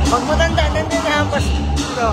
Pag matanda, nandun na hampas dito.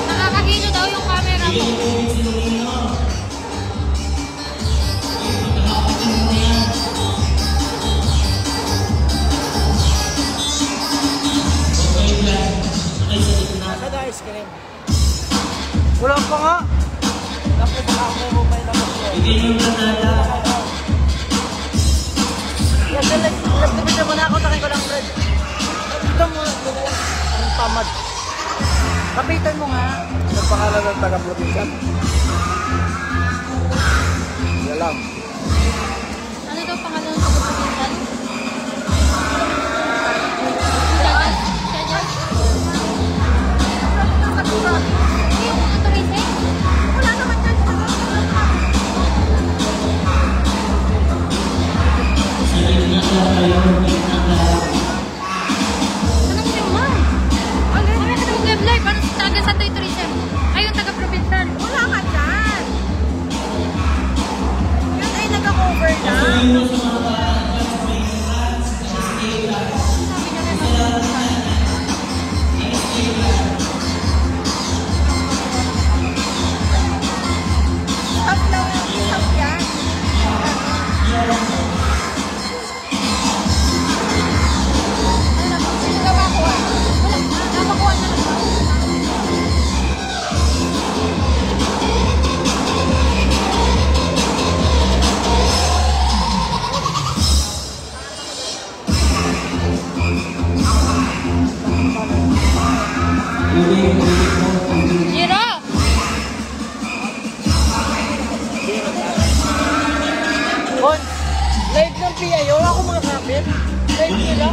Nakakahilo daw yung camera mo. Nasa na ice cream. Wala pa nga. Dapat ako mo may labas ko. Hindi yung nanada. Nagtipid naman ako, takin ko lang bread. Ito mo, ang tamad. Kapitan mo nga. Ang pangalan ng taga-probinsya. Yan lang. Ano daw pangalan ng pagkakulitan? Chajan? Chajan? Yung turisme? Wala naman dyan. Anong siyuma? Kami ka daw Kevlar. Paano sa taga Santoy Tourism? Ayun, taga-provincial. Wala ka dyan. Yun ay nag-cover na. Sabi niya rin. Stop lang yung stop yan. Sino ka makuha? Wala, nakakuha na lang. Jiro! Bon, live ng PIO. Ako mga kapit. Live nila.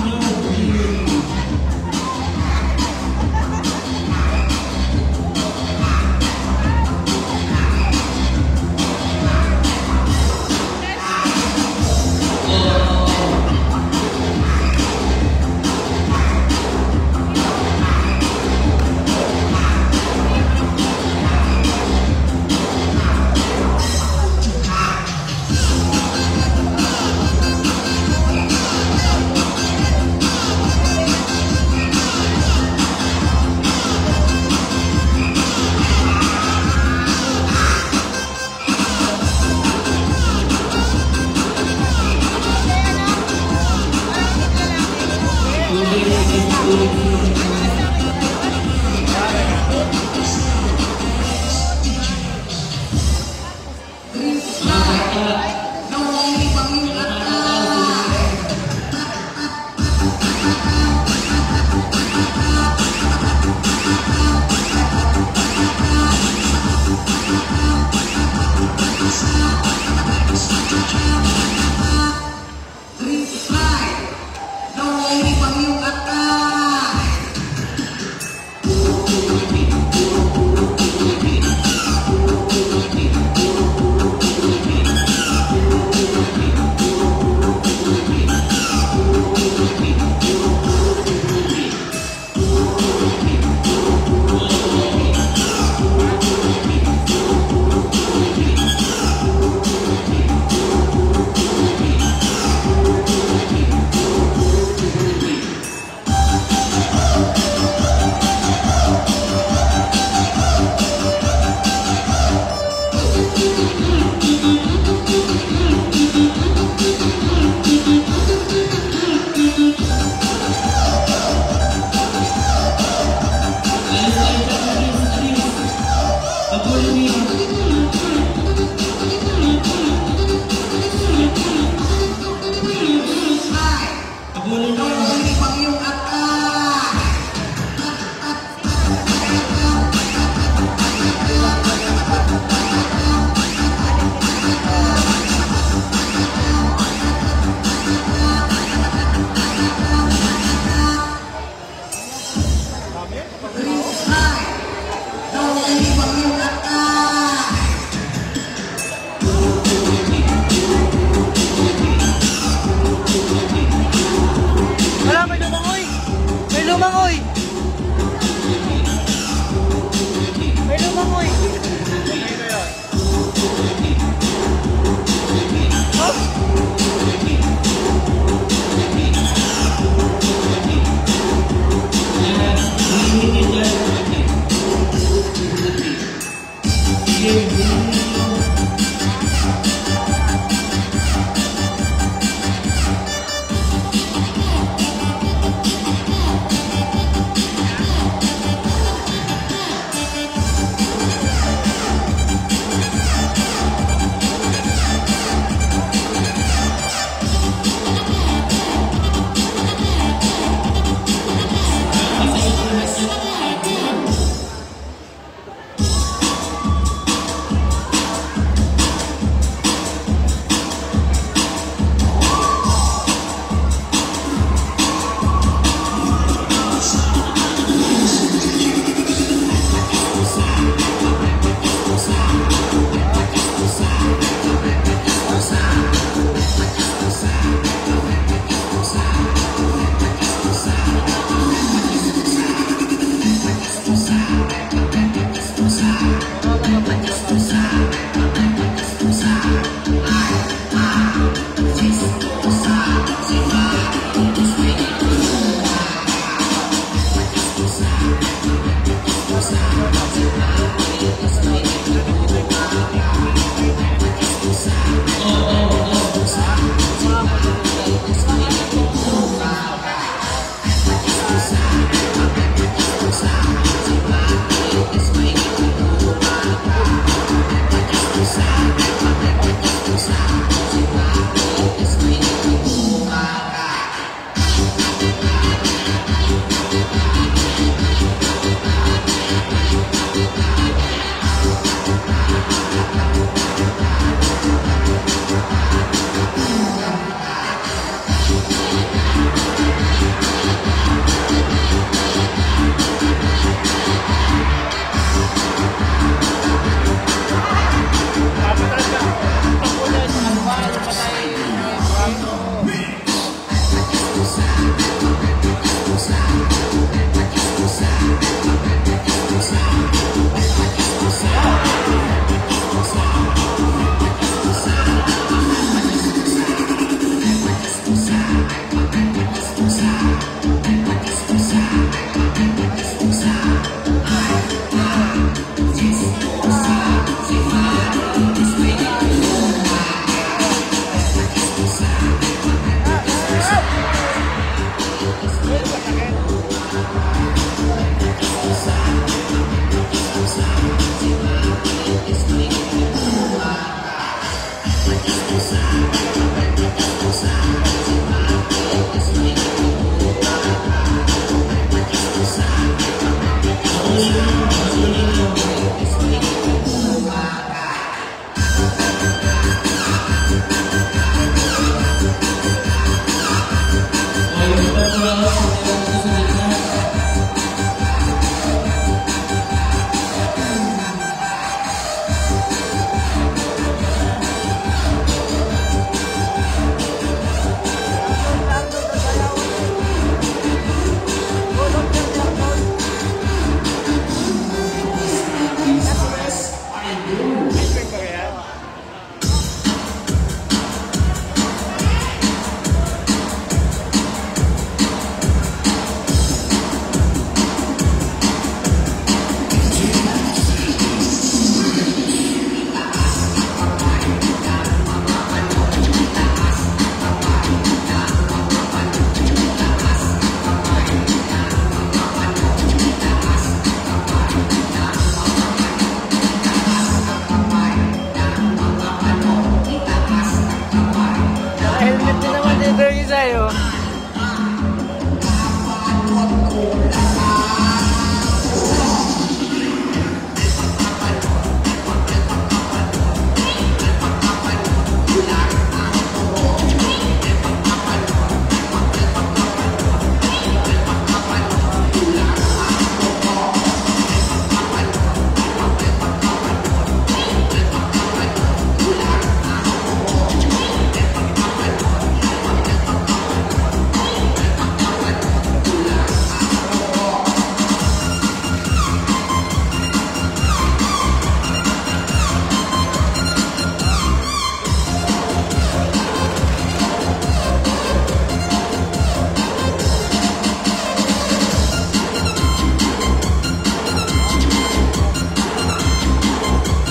tayo.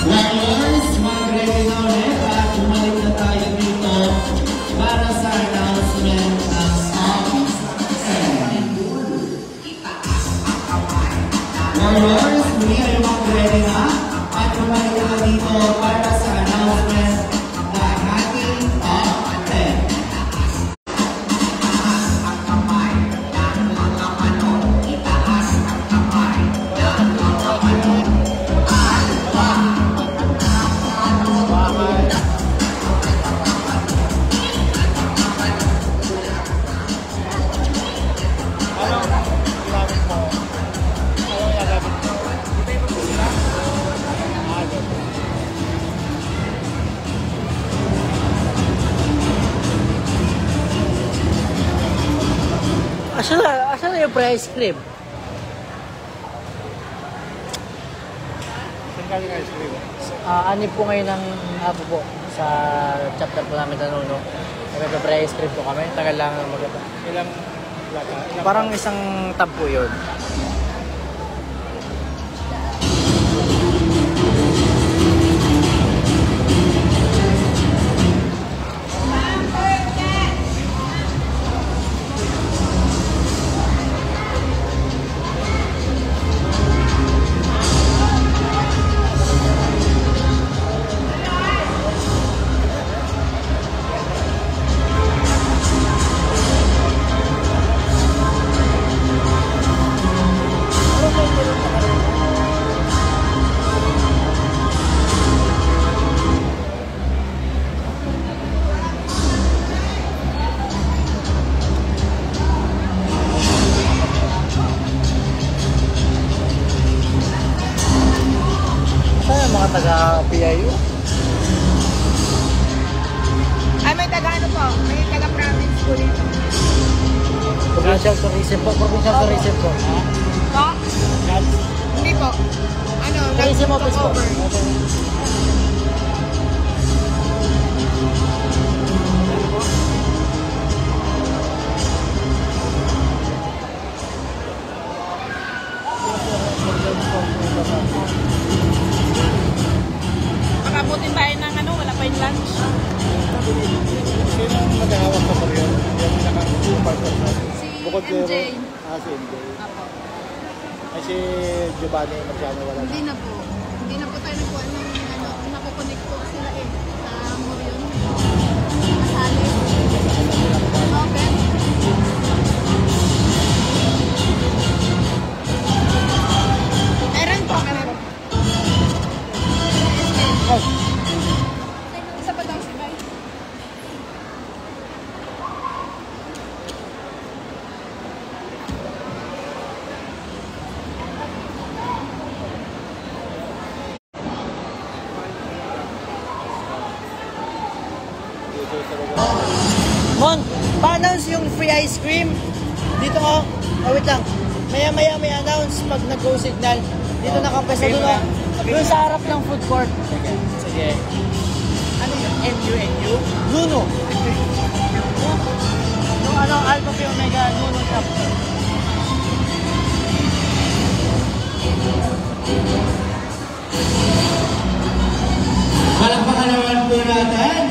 Warriors, mag-ready na ulit at bumalik na tayo dito para sa announcement ng Office 10. Warriors, muli kayo mag-ready na at bumalik na dito para sa announcement ng ating Top 10. Asan na yung pre-ice cream? Saan galing ice cream? Ani po ngayon ng apo po sa chapter po namin na Nuno. Nagpe-pre-ice cream po kami. Tagal lang maganda. Ilang lata? Parang isang tab po yun. Mga taga-PIU. Ay, may taga ano po? May taga province po dito. Provincial tourism po. Provincial tourism po. Po? Hindi po. Ano? Tourism office po. over. Makabutin tayo ng ano, wala pa yung lunch. Sino ang maghahawak sa Korea? Yung naka-partner na. Si Bukod MJ. Si MJ. Apo. Ay si Giovanni Marciano wala na. Hindi na po. Hindi na po tayo nagkuha ng ano, nakukonect po sila eh. Sa Morion. Masali. Okay. Meron po, meron. Isa pa daw si Bay. Mon, pa-announce yung free ice cream. Dito oh. Oh, wait lang. Maya-maya may announce pag nag-go signal. Dito nakapesa doon oh. Doon sa harap ng food court. Sige. Ano yung NU? Nuno. Yung ano, Alpha Phi Omega Nuno chapter. Palakpakan naman po natin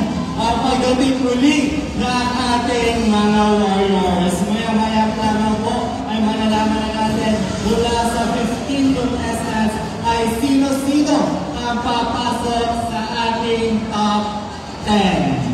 ang pagdating muli ng ating mga warriors. Maya-maya lamang po ay malalaman na natin mula sa 15 contestants ay sino-sino ang papasok sa ating top 10.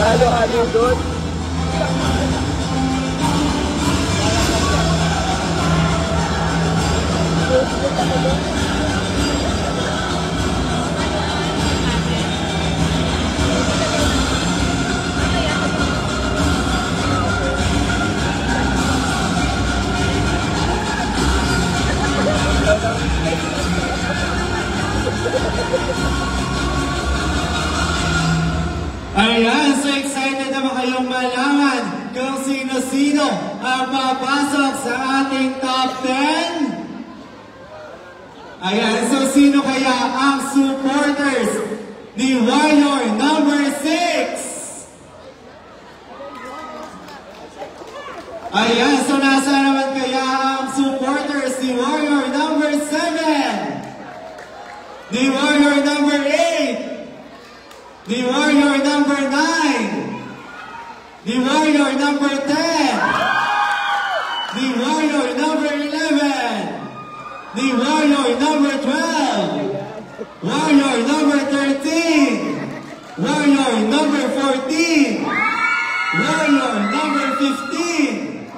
Halo-halo doon. Ayan, so excited na ba kayong malaman kung sino-sino ang papasok sa ating top 10? Ayan, so sino kaya ang supporters ni Warrior number 6? Ayan, so nasa naman kaya ang supporters ni Warrior number 7? Ni Warrior number 8? The Warrior number 9, the Warrior number 10, the Warrior number 11, the Warrior number 12, Warrior number 13, Warrior number 14, Warrior number 15,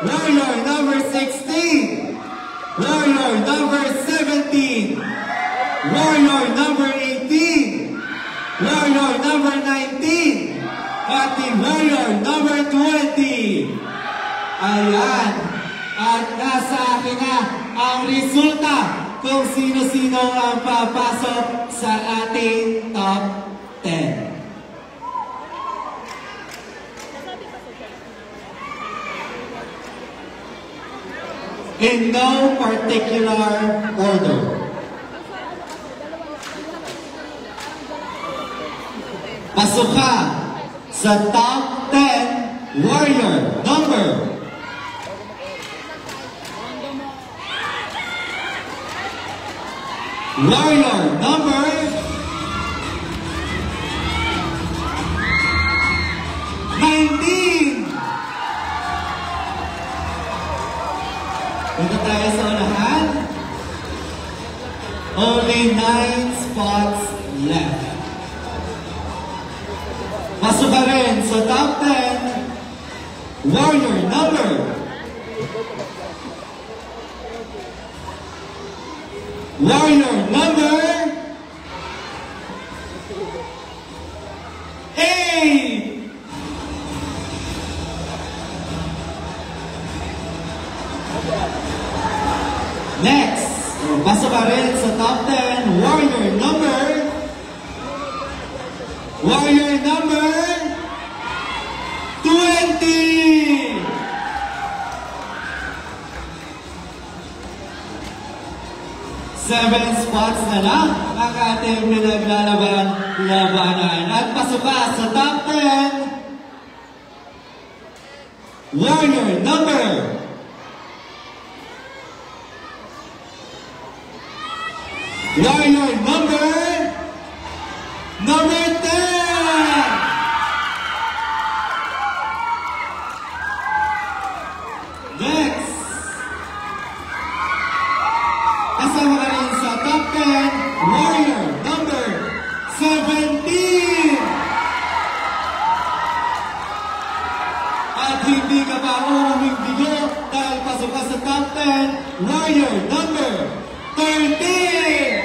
Warrior number 16, Warrior number 17, Warrior number 18, Warrior number 19 at the Warrior number 20. Ayan. At nasa akin na ang resulta kung sino-sino ang papasok sa ating top 10. In no particular order. Pasok ka sa top 10 Warrior number 19. Punta tayo sa unahan. Only 9 spots left. Pasok ka rin sa top 10, Warrior number 8. Next, pasok ka rin sa top 10, Warrior number 20! 7 spots na lang ang ating pinaglalaban-labanan. At pasok ka sa top 10, Warrior number 10! Next, kasama ka rin sa top 10, Warrior number 17! At hindi ka pa uuming bigo dahil pasok ka sa top 10, Warrior number 13!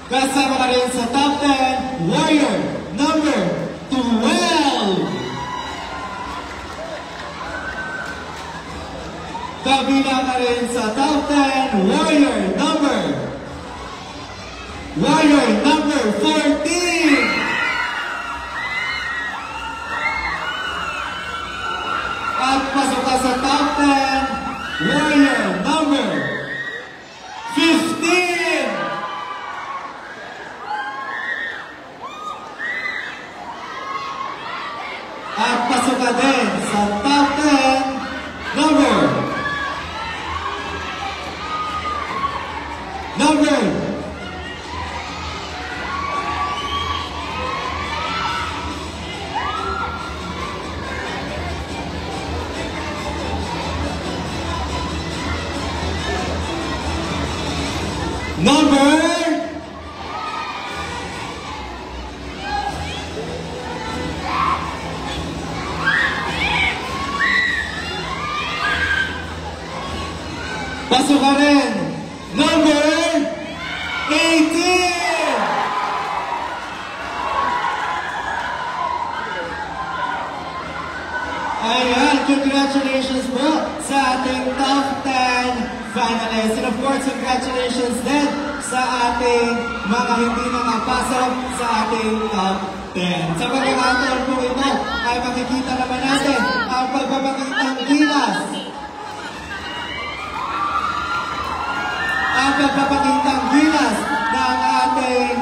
Kasama ka rin sa top 10, Warrior number 12! Kabilang ka rin sa top 10, Warrior number 14! At pasok ka sa top 10, Warrior number 15! At pasok ka din sa top 10, number 9. number 'Pasok ka rin! Number 18! Ayan, congratulations po sa ating top 10 finalists. And of course, congratulations din sa ating mga hindi nakapasok sa ating top 10. Sa pagkakataon po ito, ay makikita naman natin ang pagpapakitang gilas. Ang pagpapakitang gilas ng ating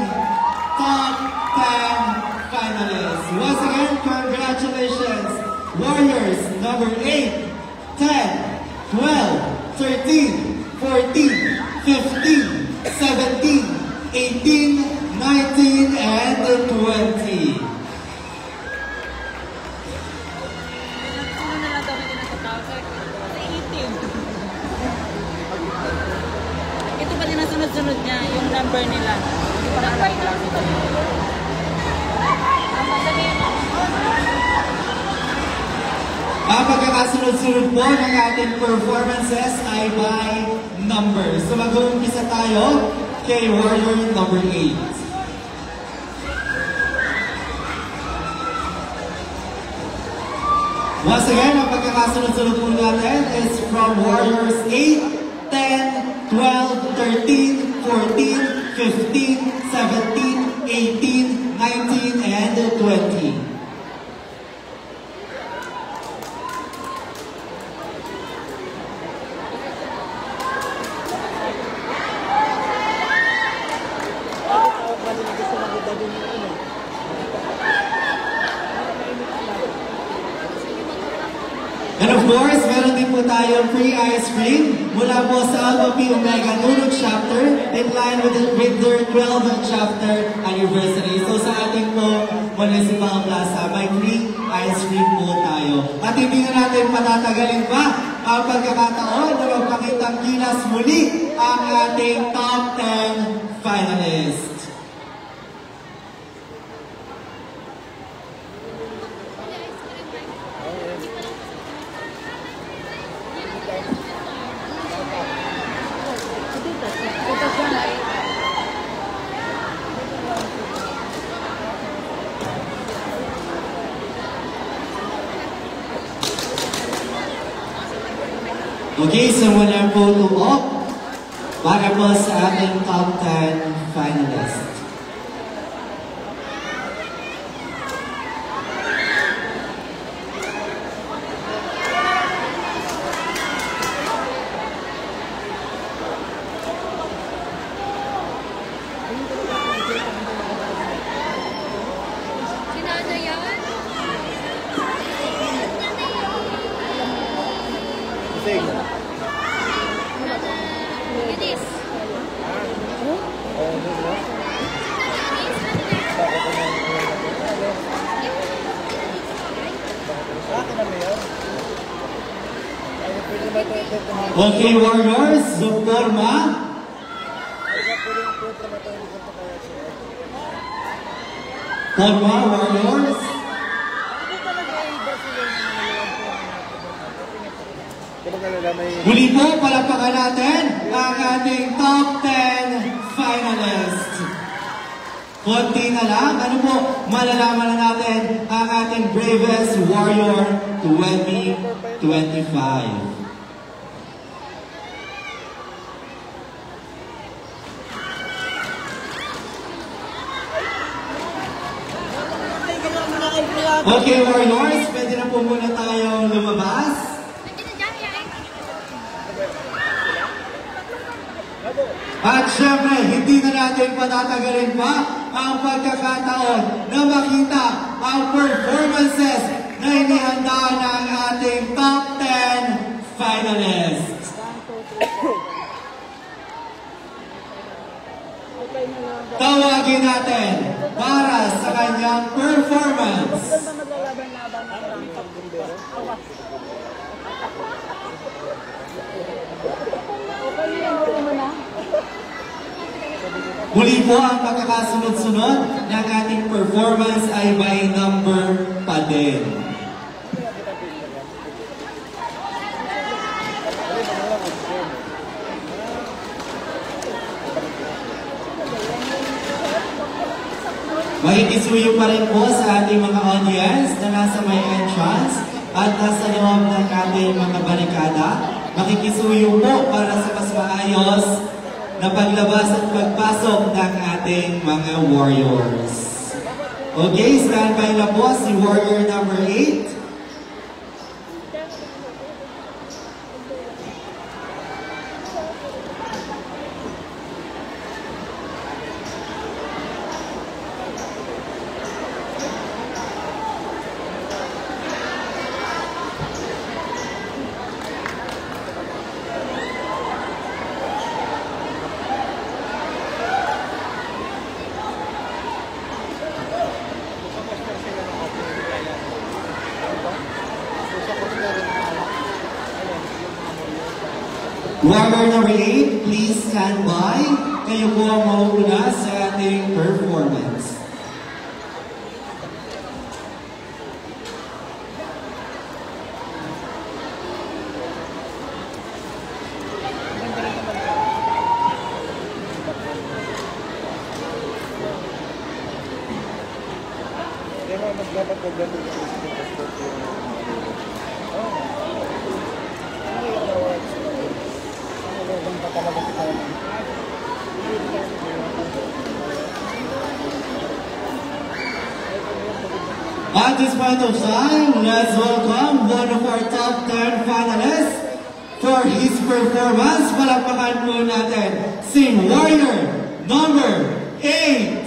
top 10 finalists. Once again, congratulations! Warriors number 8, 10, 12, 13, 14, 15, 17, 18, 19, and 20. Ito pa din ang sunod-sunod niya, yung number nila. Number nila. Ang pagkakasunod-sunod po ng ating performances ay by numbers. So mag-uumpisa tayo kay Warrior number 8. Once again, ang pagkakasunod-sunod po natin is from Warriors 8, 10, 12, 13, 14, 15, 17, 18, 19, and 20. And of course, meron din po tayong free ice cream mula po sa Alpha Phi Omega Nunod chapter in line with their 12th chapter anniversary. So sa ating po Municipal Plaza, may free ice cream po tayo. At hindi na natin patatagalin pa ang pagkakataon na magpakitang gilas muli ang ating top 10 finalists. Okay, so muna po tumo para po sa ating top 10 finalists. Sinana yan? It is. Okay, Warriors, Zuporma. Porma, Warriors. Muli po, palakpakan natin ang ating top 10 finalists. Konti na lang, ano po, malalaman na natin ang ating Bravest Warrior 2025. Okay, Warriors, pwede na po muna tayong lumabas. At syempre, hindi na natin patatagalin pa ang pagkakataon na makita ang performances na inihanda ng ating top 10 finalists. Tawagin natin para sa kanyang performance. Muli po ang pagkakasunod-sunod ng ating performance ay by number pa din. Makikisuyo pa rin po sa ating mga audience na nasa may entrance at nasa loob ng ating mga barikada. Makikisuyo po para sa mas maayos na paglabas at pagpasok ng ating mga warriors. Okay, standby na po si warrior number 8. Warrior number 8, please stand by. Kayo po ang mauuna sa ating performance. Dapat pagdating ng At this point of time, let's welcome one of our top 10 finalists for his performance. Palakpakan po natin si Warrior number 8.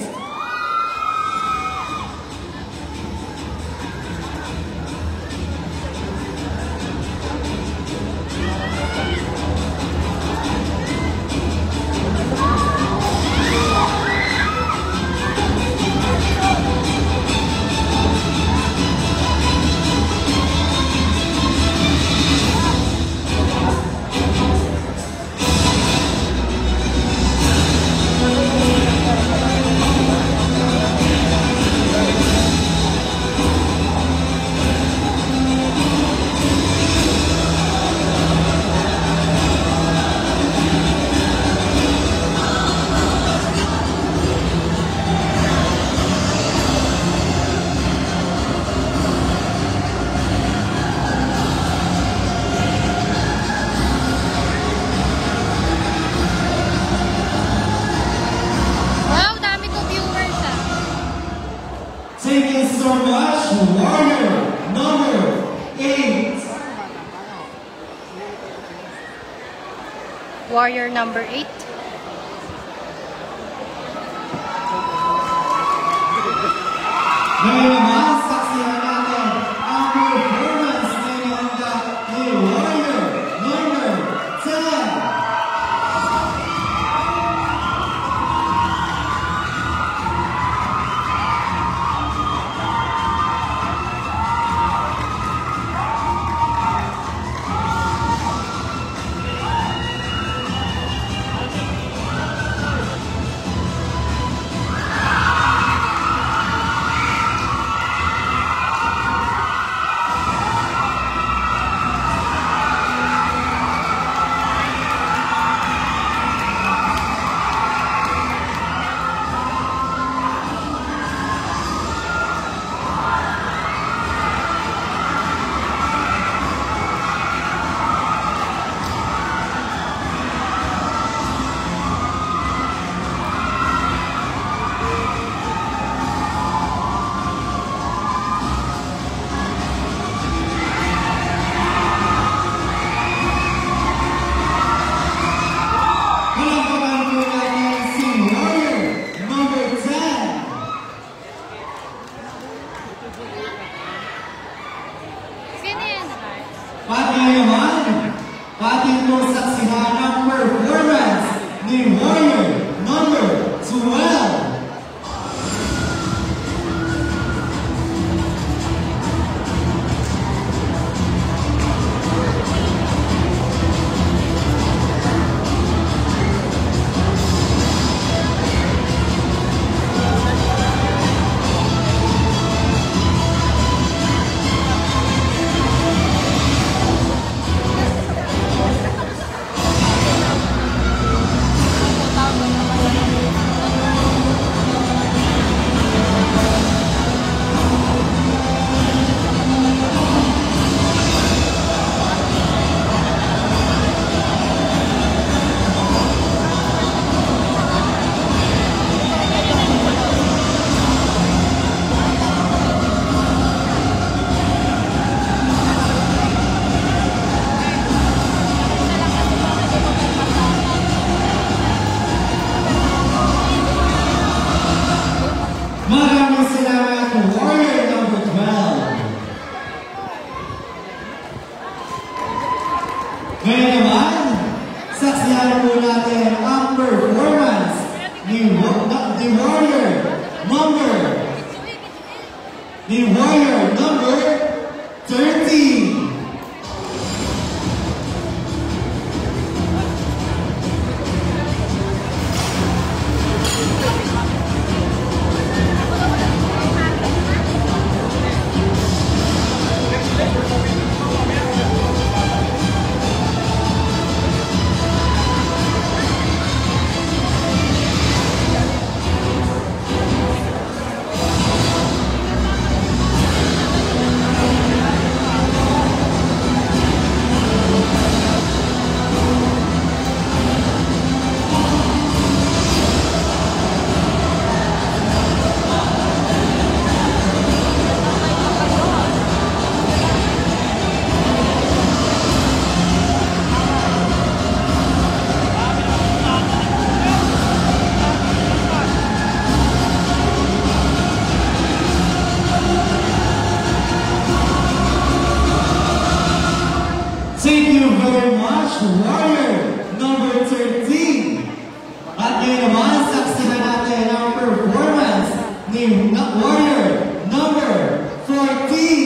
Thank you so much, Warrior number 8. Warrior number 8. Ngayon naman, saksihan natin ang performance ngayon ni Warrior number 10. Pati naman, pati itong saksihan ng performance ni Warrior number 12. saksihan po natin ang performance ni Warrior number 13. Thank you very much, Warrior number 13. At ngayon naman, saksihan natin ang performance ni Warrior number 14.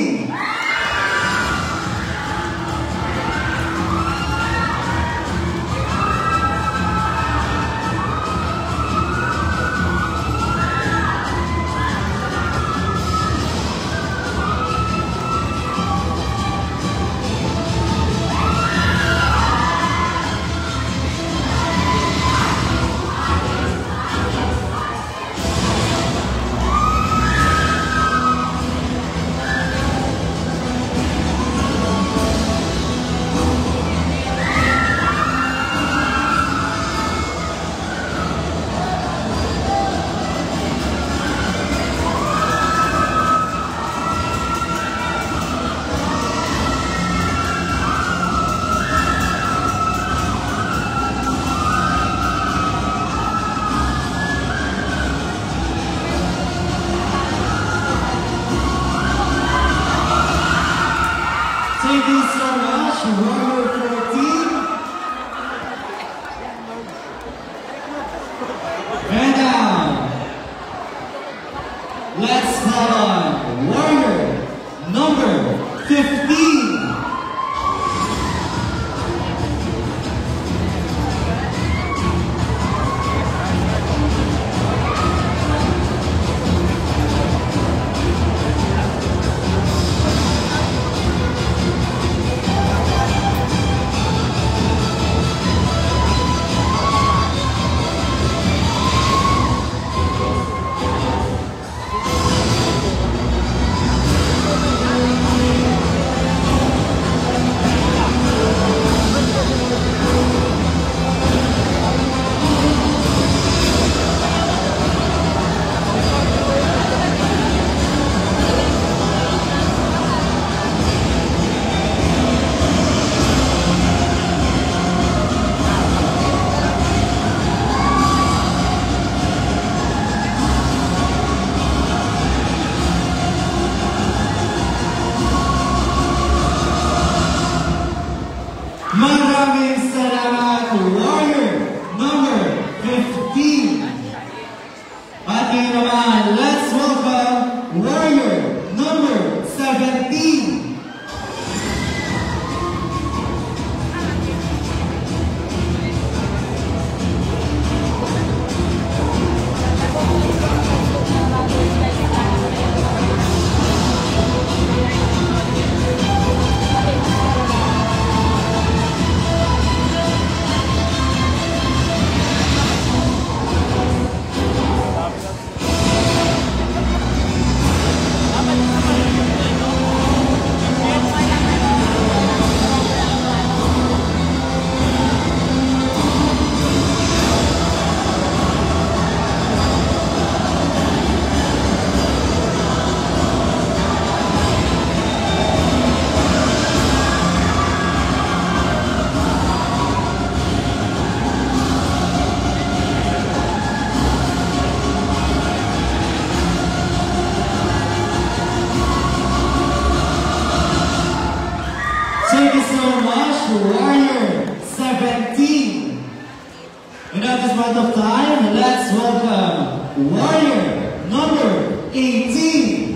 at this point of time, let's welcome Warrior number 18.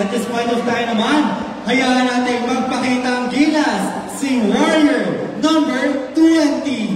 At this point of time naman, hayaan natin magpakita ang gilas, si Warrior number 20.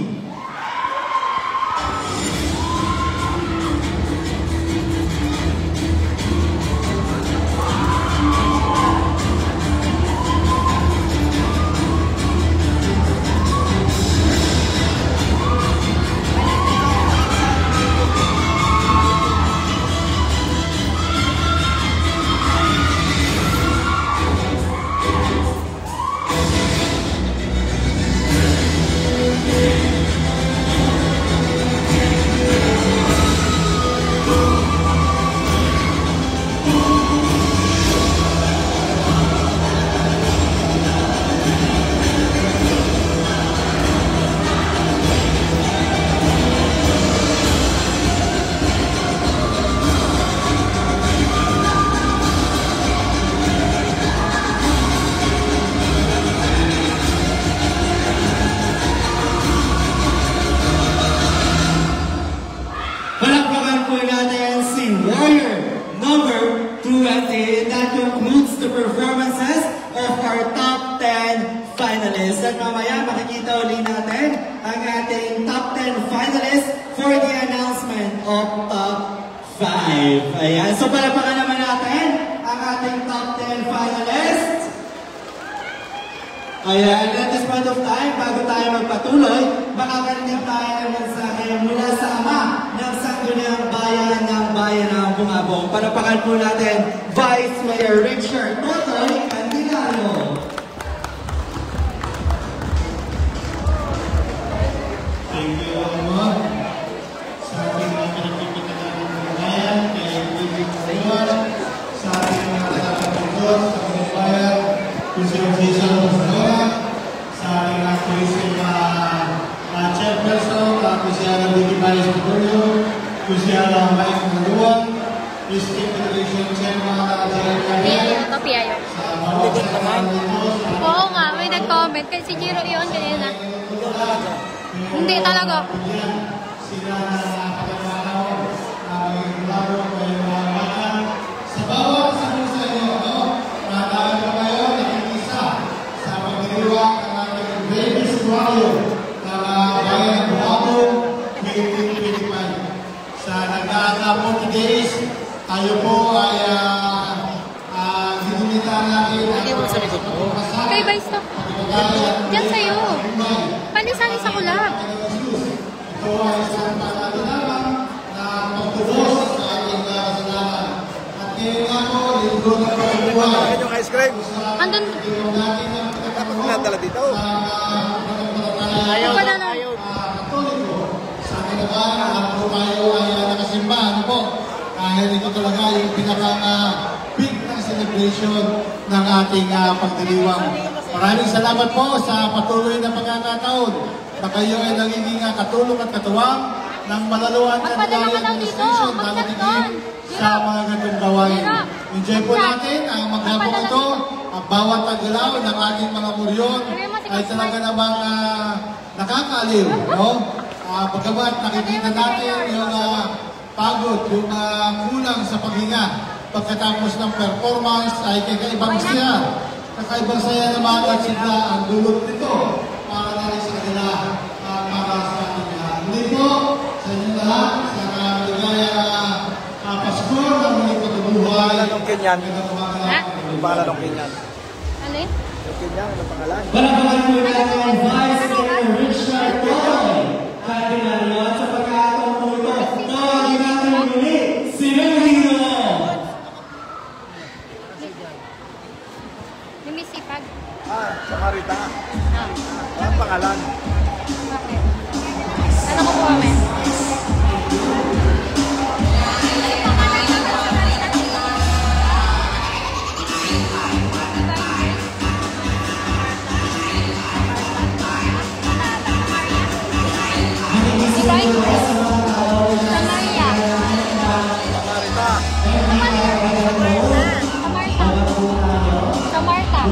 Performances of our top 10 finalists. At mamaya makikita uli natin ang ating top 10 finalists for the announcement of top 5. Ayan. So palapakan naman natin ang ating top 10 finalists. Ayan. At this point of time, bago tayo magpatuloy, makakarinig tayo ng mensahe mula sa ama ng Sangguniang Bayan ng Bayan ng Bungabong. Palapakan po natin Vice Mayor Richard Notoy Candilano. Thank you, Ama. Sa ating mga pinagpipitagan ng bayan, kay Ibig Kawan, sa ating mga tagapagod, sa ating bayan, kung sinusisa ng Pastora, sa ating activist na chairperson, kung siya ng Wiki Bayan Studio, kung siya ng Mike Maluan, District Federation Chairman at Ito, Piayo. Oo nga, may nag-comment. Kasi si Jiro yun kanina. Hindi talaga. Sila na nakapagmanaw ang laro ko yung mga bata. Sa bawat sa inyo, natawag ko kayo, nakikisa sa pagdiri sa likod mo. Kay Vice to. Diyan sa'yo. Panisanin sa kulap. Ito ay isang paalala lamang na pagtubos sa ating kasalanan. At ngayon nga po, linggo na pagbuhay. Yung ice cream. Andun. Dapat nadala dito. Ayaw na lang. Katoliko. Sa akin naman, lahat po tayo ay nakasimba. Ano po? Dahil ito talaga yung pinaka-big na celebration ng ating pagdiriwang. Maraming salamat po sa patuloy na pagkakataon na kayo ay nagiging katulong at katuwang ng Malaluan Magpadala ka Candelaria lang dito. Administration Magkat dadating doon. sa mga ganitong gawain. Enjoy po natin ang maghapon ito. Ang bawat paggalaw ng ating mga muryon ay talaga namang nakakaaliw. No? Pagkabat nakikita natin yung pagod, yung kulang sa paghinga pagkatapos ng performance ay kakaibang siya. Kakaibang saya naman at sigla ang dulot nito para na rin sa kanila para sa ating lahat. Hindi po sa inyo lahat sa kaligaya Pasko na muling patubuhay. Anong Kenyan? Ha? Yung pangalan ng Kenyan. Alin? Yung Kenyan, anong pangalan? Palakpakan po natin Vice Mayor Richard Toy. Kardinalyo at sa pagkakataon po ito, tawagin natin muli si Remigio. Lumisipag. Sa Marita. Anong pangalan? Bakit? Ano ko po kami? Sa Marta.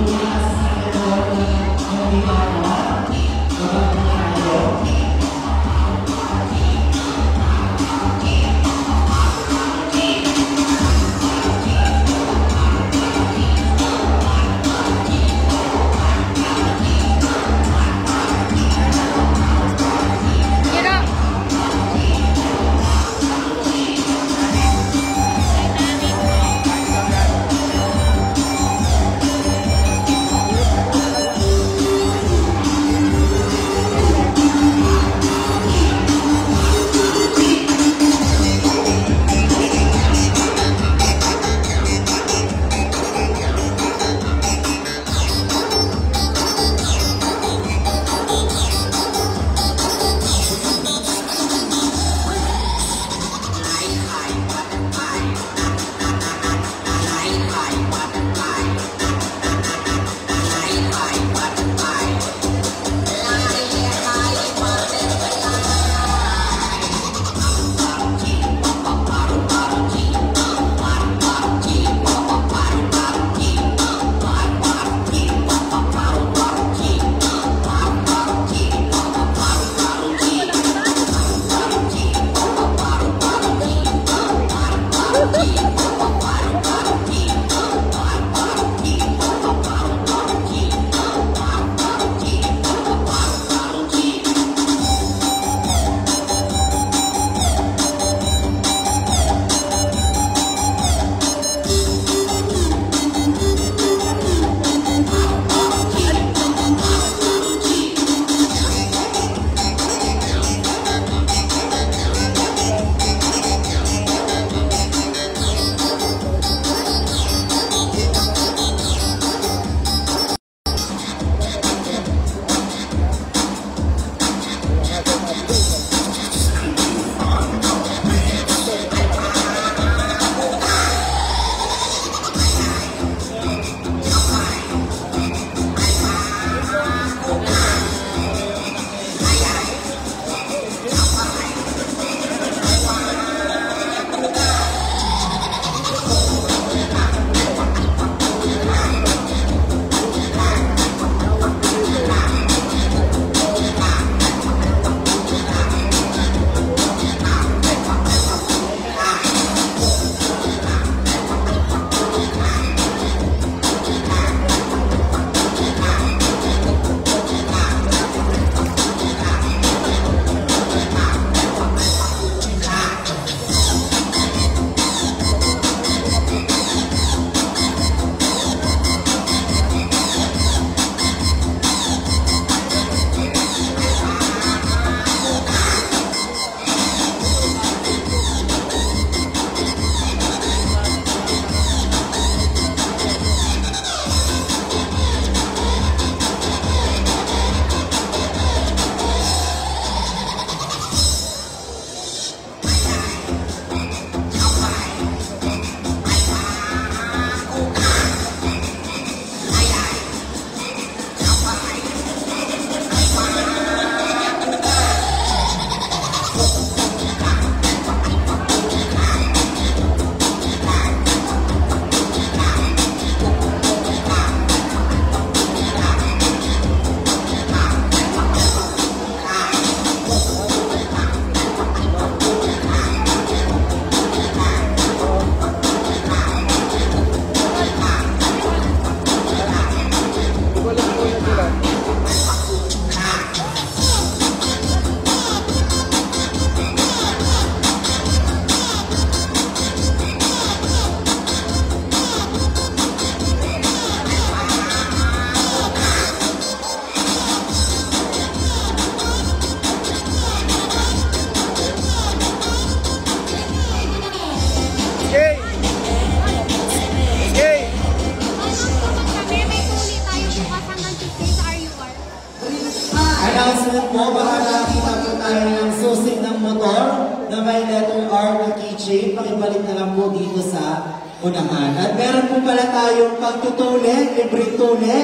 rin po, baka nakita po tayo ng susi ng motor na may letter R na keychain. Pakibalik na lang po dito sa unahan. At meron po pala tayong pagtutuli, libreng tuli,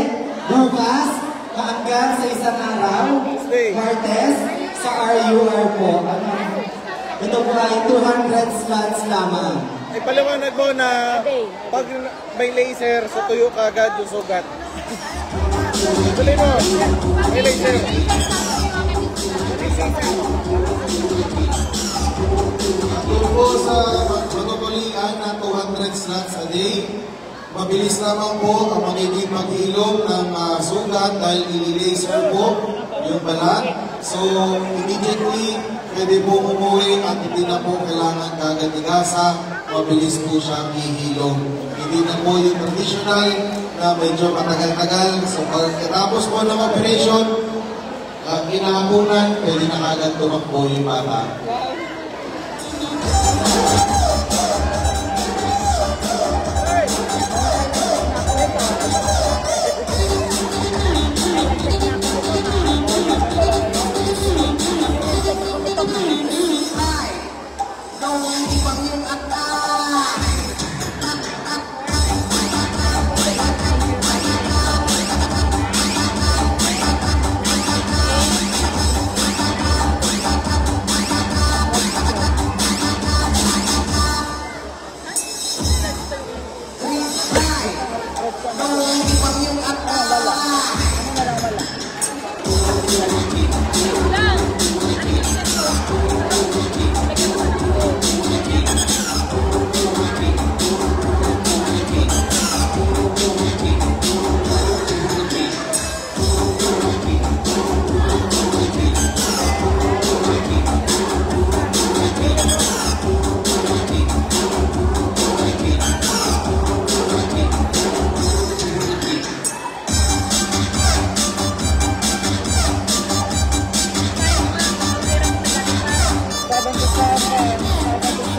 bukas, hanggang sa isang araw, Martes, sa RUR po. Ito po ay 200 slots lamang. Ay paliwanag mo na pag may laser, sa tuyo ka agad yung sugat. Tuloy mo, may laser. Tungkol po sa protokolingan na 200 slots a day, mabilis lamang po ang magiging paghilom ng sugat dahil i-laser po yung balat. So, immediately, pwede po umuwi at hindi na po kailangan kagad igasa. Mabilis po siyang ihilom. Hindi na po yung traditional na medyo matagal-tagal. So, pagkatapos po ng operation, kinahapunan, pwede na kagad tumakbo yung bata.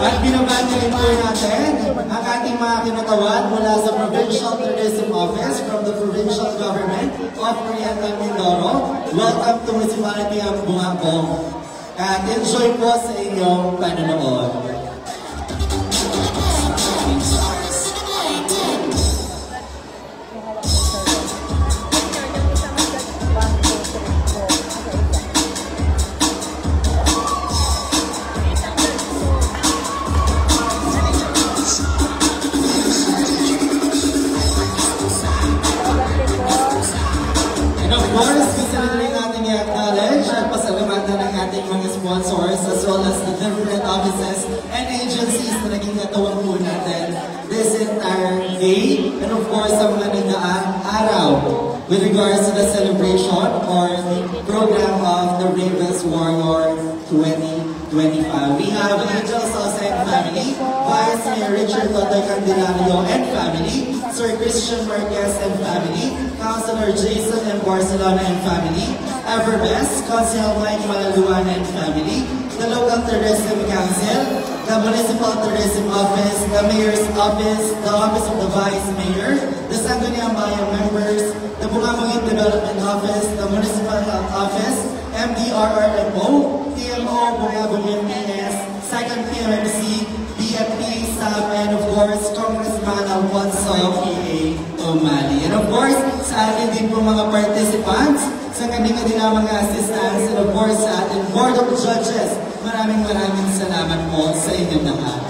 At binabati rin po natin ang ating mga kinutawan mula sa Provincial Tourism Office from the Provincial Government of Oriental Mindoro. Welcome to Municipality of Bungabong. At enjoy po sa inyong panonood. Sponsors as well as the different offices and agencies na naging katawang po natin this entire day, and of course sa mga nagdaang araw with regards to the celebration or the program of the Ravens Warrior 2025. We have Angel Salsa and family, Vice Mayor Richard Totoy Candelario and family, Sir Christian Marquez and family, Councilor Jason and Barcelona and family, Everbest, Councilor Mike Malaluan and family, the Local Tourism Council, the Municipal Tourism Office, the Mayor's Office, the Office of the Vice Mayor, the Sangguniang Bayan members, the Bungabong Development Office, the Municipal Health Office, MDRRMO, TMO, Bungabong MPS, 2nd PMMC, BFP, staff, and of course, Congressman Alfonso P.A. Umali. And of course, sa atin din po mga participants, sa kanilang mga assistants, and of course sa ating Board of Judges, maraming salamat po sa inyong lahat.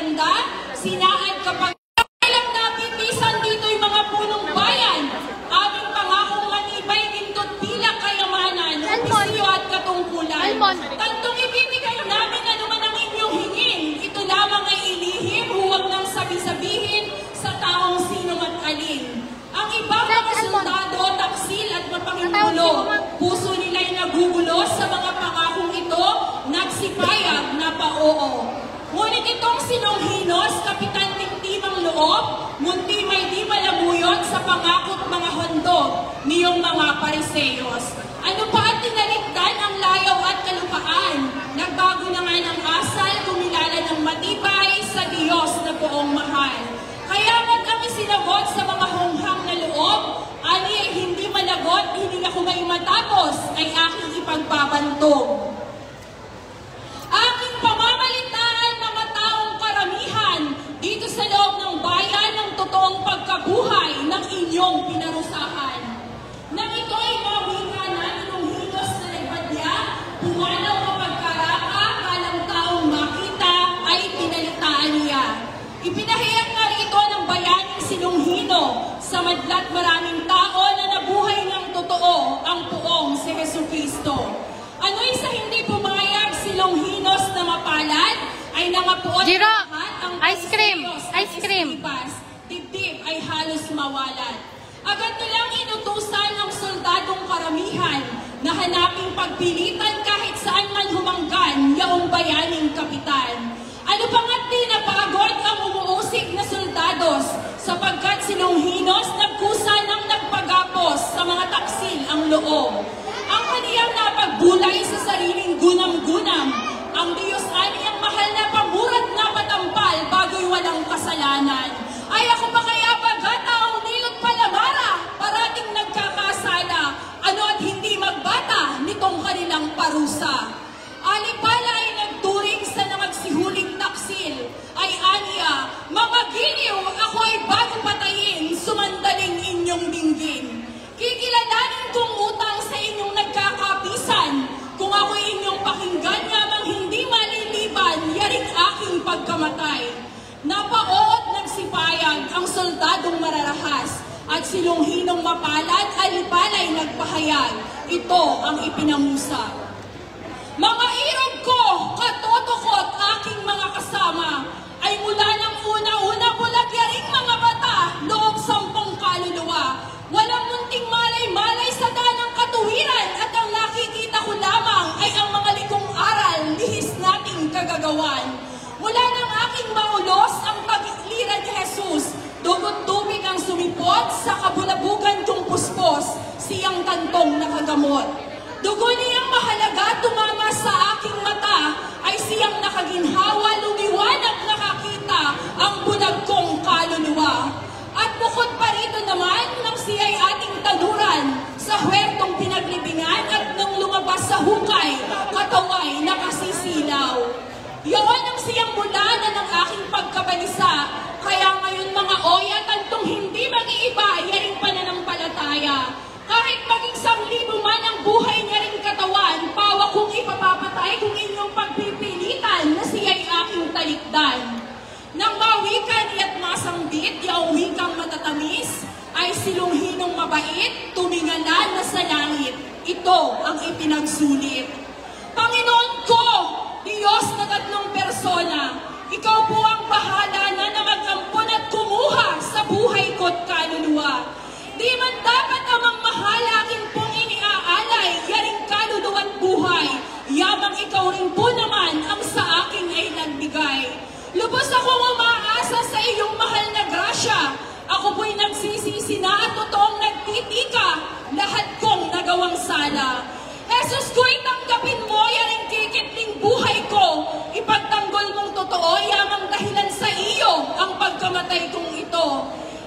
maganda, sinaad kapag kailang napipisan dito yung mga punong bayan. Aming pangakong manibay nindot bilang kayamanan, opisyo at katungkulan. Tantong ibibigay namin anuman ang inyong hingin. Ito lamang ay ilihim, huwag nang sabi-sabihin sa taong sino man alin. Ang ibang mga sundalo, taksil at mapangingulo, puso nila'y nagugulo sa mga pangakong ito, nagsipayag na pa-oo. Ngunit itong sinonghinos, kapitan timtimang loob, munti may di malamuyon sa pangakot mga handog niyong mga pariseyos. Ano pa at tinalikdan ang layaw at kalupaan? Nagbago na nga ng asal, kumilala ng matibay sa Diyos na buong mahal. Kaya man kami sinagot sa mga honghang na loob, ani ay hindi managot, hindi ako may matapos, ay aking ipagbabantog. Aking pamamalitaan mga taong karamihan dito sa loob ng bayan ng totoong pagkabuhay ng inyong pinarusahan. Nang ito ay mawika na ng hinos na nagbadya, pumanaw kapagkaraka, kalang taong makita ay pinalitaan niya. Ipinahayag na ito ng bayaning sinunghino sa madlat maraming tao na nabuhay ng totoo ang puong si Jesucristo. Ano'y sa hindi pumayag si Longhinos na mapalad ay nangapuot lahat ang ice cream, ice cream. Dibdib ay halos mawalan. Agad nilang inutusan ang soldadong karamihan na hanaping pagpilitan kahit saan man humanggan yaong bayaning kapitan. Ano pa nga't di napagod ang umuusig na soldados sapagkat si Longhinos nagkusa ng nagpagapos sa mga taksil ang loob. Ang kaniyang napagbulay sa sariling gunam-gunam, ang Diyos aniyang mahal na pamurat na patampal bago'y walang kasalanan. Ay ako pa kaya pagkataong nilot palamara, parating nagkakasala, ano at hindi magbata nitong kanilang parusa. Alipala ay nagturing sa namagsihuling taksil, ay aniya, mga giliw, ako ay bago patayin, sumandaling inyong dinggin. Kikilalanin kong utang sa inyong nagkakapisan, kung ako inyong pakinggan yamang hindi maliliban, yaring aking pagkamatay. Napaoot nagsipayag ang soldadong mararahas, at si Longhinong mapalad, alipalay nagpahayag, ito ang ipinamusa. Mga irog ko, katoto ko at aking mga kasama, ay mula ng una-una bulagyaring mga mata, loob 10 kaluluwa. Walang munting malay-malay sa danang katuwiran, at ang nakikita ko lamang ay ang mga likong aral, lihis nating kagagawan. Mula ng aking maulos ang pag-iklira ni Jesus, dugot tubig ang sumipot sa kabulabugan kong puspos, siyang kantong nakagamot. Dugo niyang mahalaga tumama sa aking mata, ay siyang nakaginhawa, lumiwanag nakakita ang bulag kong kaluluwa. At bukod pa rito naman, nang siya'y ating taluran, sa huwertong pinaglibingan at nang lumabas sa hukay, kataway nakasisilaw. Yun ang siyang mula na ng aking pagkabalisa, kaya ngayon mga oya, tantong hindi mag-iiba, yaring pananampalataya. Kahit maging 1,000 man ang buhay niya ring katawan, pawa kong ipapapatay kung inyong pagpipilitan na siya'y aking talikdan. Nang mawikan iya't masangbit, yaong wikang matatamis, ay si Longhinong mabait, tumingalan na sa langit. Ito ang ipinagsulit. Panginoon ko, Diyos na 3 persona, ikaw po ang bahala na mag-ampon at kumuha sa buhay ko't kaluluwa. Di man dapat amang mahalakin pong iniaalay, yaring kaluluwa't buhay, yamang ikaw rin po naman ang sa akin ay nagbigay. Lubos akong umaasa sa iyong mahal na grasya, ako po'y nagsisisi na at totoong nagtitika, lahat kong nagawang sala. Jesus ko'y tanggapin mo, yaring kikitling buhay ko, ipagtanggol mong totoo, yamang dahilan sa iyo ang pagkamatay kong ito.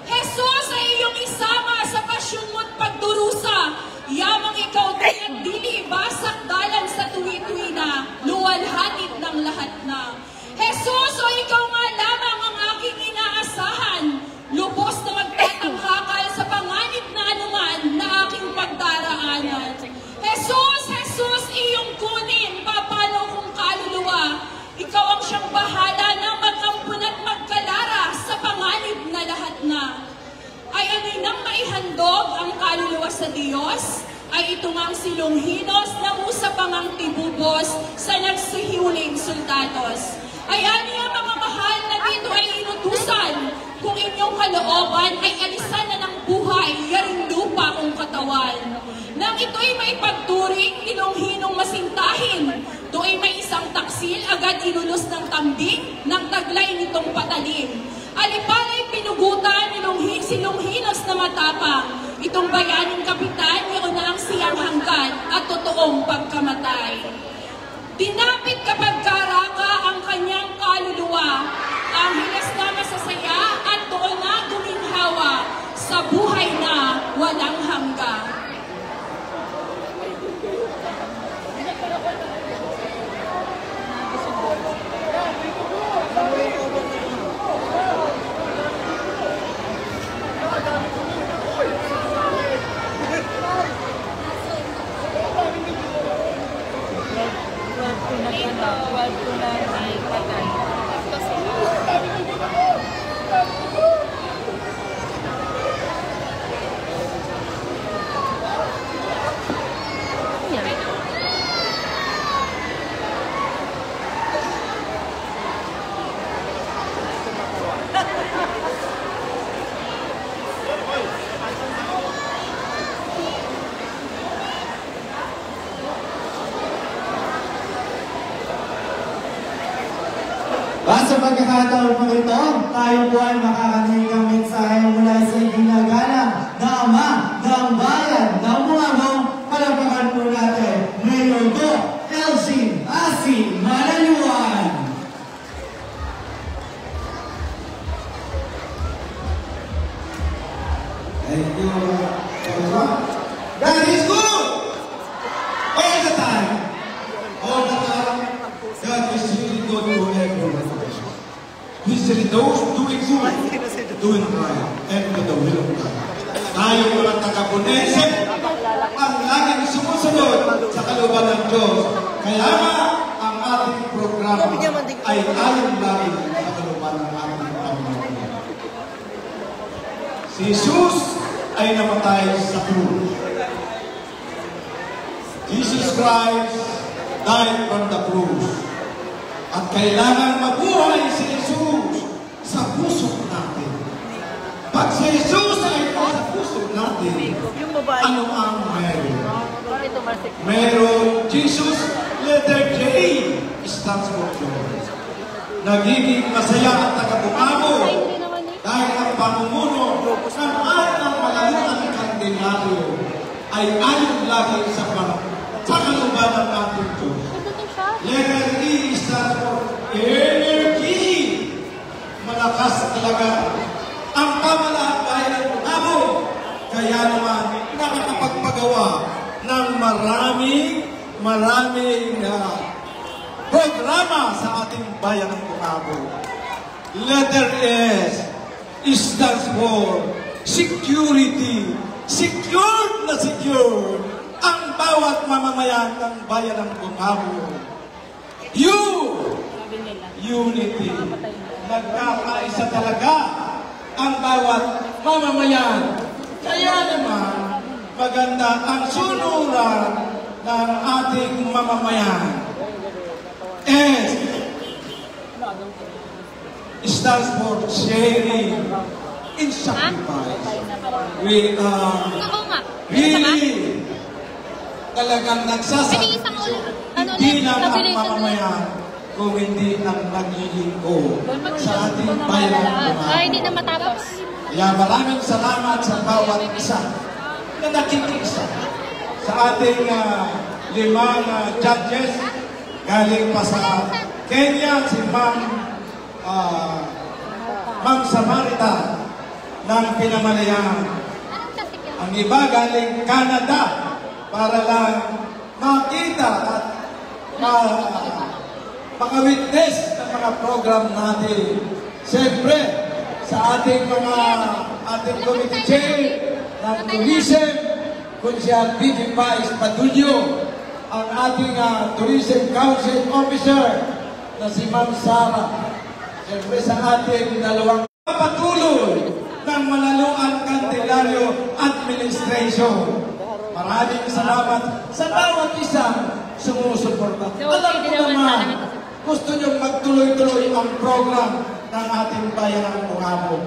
Jesus, sa iyong isama sa pasyon mo't pagdurusa, yamang ikaw at dili, basak dalan sa tuwi-tuwi na, luwalhatit ng lahat na. Jesus, o ikaw nga lamang ang aking inaasahan, lubos na magtatanghakal sa panganib na anuman na aking pagdaraanan. Jesus, Jesus, iyong kunin, papalo kong kaluluwa, ikaw ang siyang bahala na si Longinos na musa pangang tibubos sa nagsihiuling soldados. Ay aniya mga mahal na dito ay inutusan, kung inyong kalooban ay alisan na ng buhay, yaring lupa kong katawan. Nang ito'y may pagturing, ilonghinong masintahin, do'y may isang taksil, agad inulos ng kambing, ng taglay nitong patalim. Alipanay pinugutan, si Longinos na matapang, itong bayaning kapitan, yun na ang siyang hanggan at totoong pagkamatay. Dinapit kapag karaka ang kanyang kaluluwa, ang hilas na masasaya at doon na guminhawa sa buhay na walang hanggan. Sa pagkakataon po ito, tayo po ay makakarinig ng mensahe mula sa ginagalang na Ama ng Bayan ng Bungabo. Palapakan po natin, Mayor Go Elsie Asi Manaluan. Thank you, everyone. God is good! All the time! All the time, God is really good to everyone. Especially those doing good, doing right, and to the will of God. Tayo mga taga-Bunense, ang laging sumusunod sa kalooban ng Diyos. Kaya nga, ang ating programa ay ayon lagi sa kalooban ng ating Panginoon. Si Jesus ay namatay sa krus. Jesus Christ died from the cross. At kailangan mabuhay si Jesus sa puso natin. Pag si Jesus ay sa puso natin, ano ang meron? Meron Jesus, letter J, stands for joy. Nagiging masaya at tagabungabo dahil ang pamumuno ng ating malaluang kandidato ay ayon lagi sa kalooban ng ating Diyos. Letter E stands for energy. Malakas talaga ang pamahalaan bayan ng Bungabo. Kaya naman nakakapagpagawa ng maraming programa sa ating bayan ng Bungabo. Letter S stands for security. Secured na secure ang bawat mamamayan ng bayan ng Bungabo. Unity. Nagkakaisa talaga ang bawat mamamayan. Kaya naman, maganda ang sunuran ng ating mamamayan. S stands for sharing in sacrifice. We are really talagang nagsasakripisyo. Hindi lang ang mamamayan kung hindi ang naglilingkod sa ating bayan ng Bungabo. Hindi na matapos. Kaya maraming salamat sa bawat isa na nakikisa sa ating 5 judges. Galing pa sa Kenya si Ma'am Samarita ng Pinamalayan. Ang iba galing Canada para lang makita at maka-witness ng mga program natin. Siyempre, sa ating committee chair ng tourism, kung siya Vicky Pais Padulyo, ang ating tourism council officer na si Ma'am Sara. Siyempre sa ating dalawang patuloy ng Manaluan Candelario Administration. maraming salamat sa bawat isang sumusuporta. Alam ko naman, gusto niyong magtuloy-tuloy ang program ng ating bayan ng Bungabo.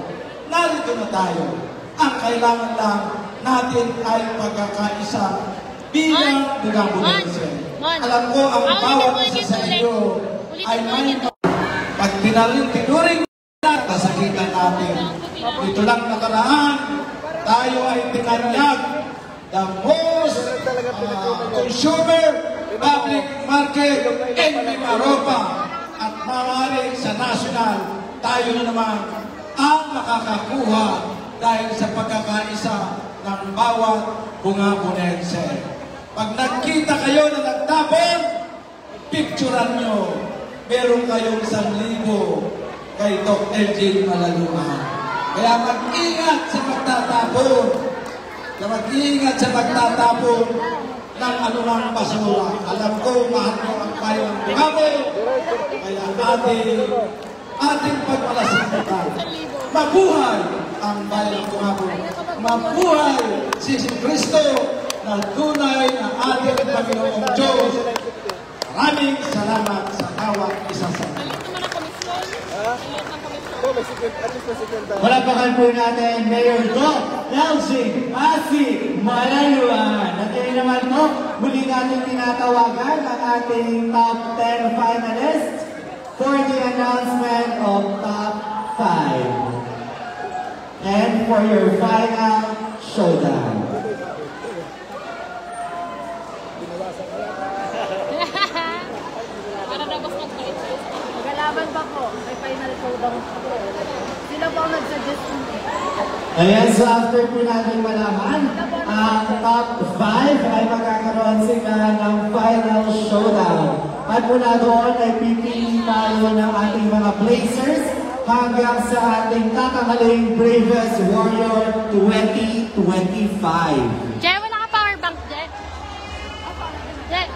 Narito na tayo. Ang kailangan lang natin ay pagkakaisa bilang Bungabonense. Alam ko ang bawat isa sa inyo ay may pag tinuring na kasakitan natin. Dito lang nakaraan, tayo ay tinanyag the most consumer public market in Mimaropa. At maaari sa national, tayo na naman ang makakakuha dahil sa pagkakaisa ng bawat Bungabonense. Pag nagkita kayo na nagtapon, picturean nyo. Meron kayong 1,000 kay Doc LJ Malaluan. Kaya mag-ingat sa pagtatapon. Mag-ingat sa pagtatapon ng anumang basura. Alam ko, mahal mo ang bayan ng Bungabo. Kaya ating pagpalasimutan. Mabuhay ang bayan ng Bungabo. Mabuhay si Kristo na tunay na ating Panginoong Diyos. Maraming salamat sa bawat isa sa inyo. Palapakan po natin, Mayor Doc LJ Malaluan. At yun naman po, muli natin tinatawagan ang ating top 10 finalists for the announcement of top 5. And for your final showdown. Magalaban pa po. May final showdown po. Sila po ang nagsuggest mo. Ayan, so after po natin malaman, ang top 5 ay magkakaroon sila ng final showdown. At mula doon ay pipili tayo ng ating mga Blazers hanggang sa ating tatanghaling Bravest Warrior 2025. Jay, wala ka power bank, Jay? Jay!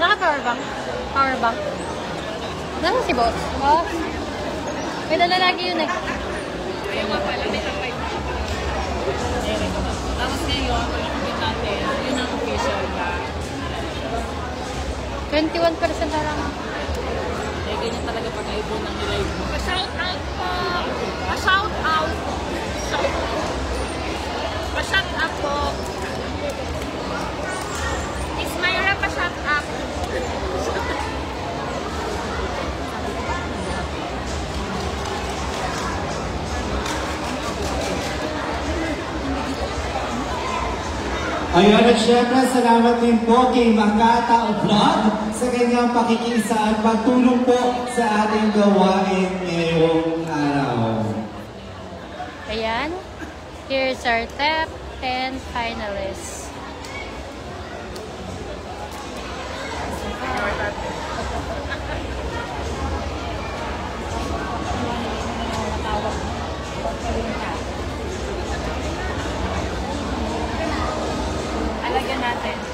Naka-power bank? Power bank? Nasaan si boss? Boss? May dala lagi yun eh. Ayun nga pala, may tapay. Tapos ngayon, nakikita natin, yun ang official ka. 21% na lang. Eh, ganyan talaga pag-aibon ng nilive mo. Pa-shout out po! Pa-shout out! Pa-shout out po! Miss Myra, pa-shout out! Ayun, at syempre, salamat din po kay Makata Vlog sa kanyang pakikiisa at pagtulong po sa ating gawain ngayong araw. Ayan. Here's our top 10 finalists. Alagyan natin.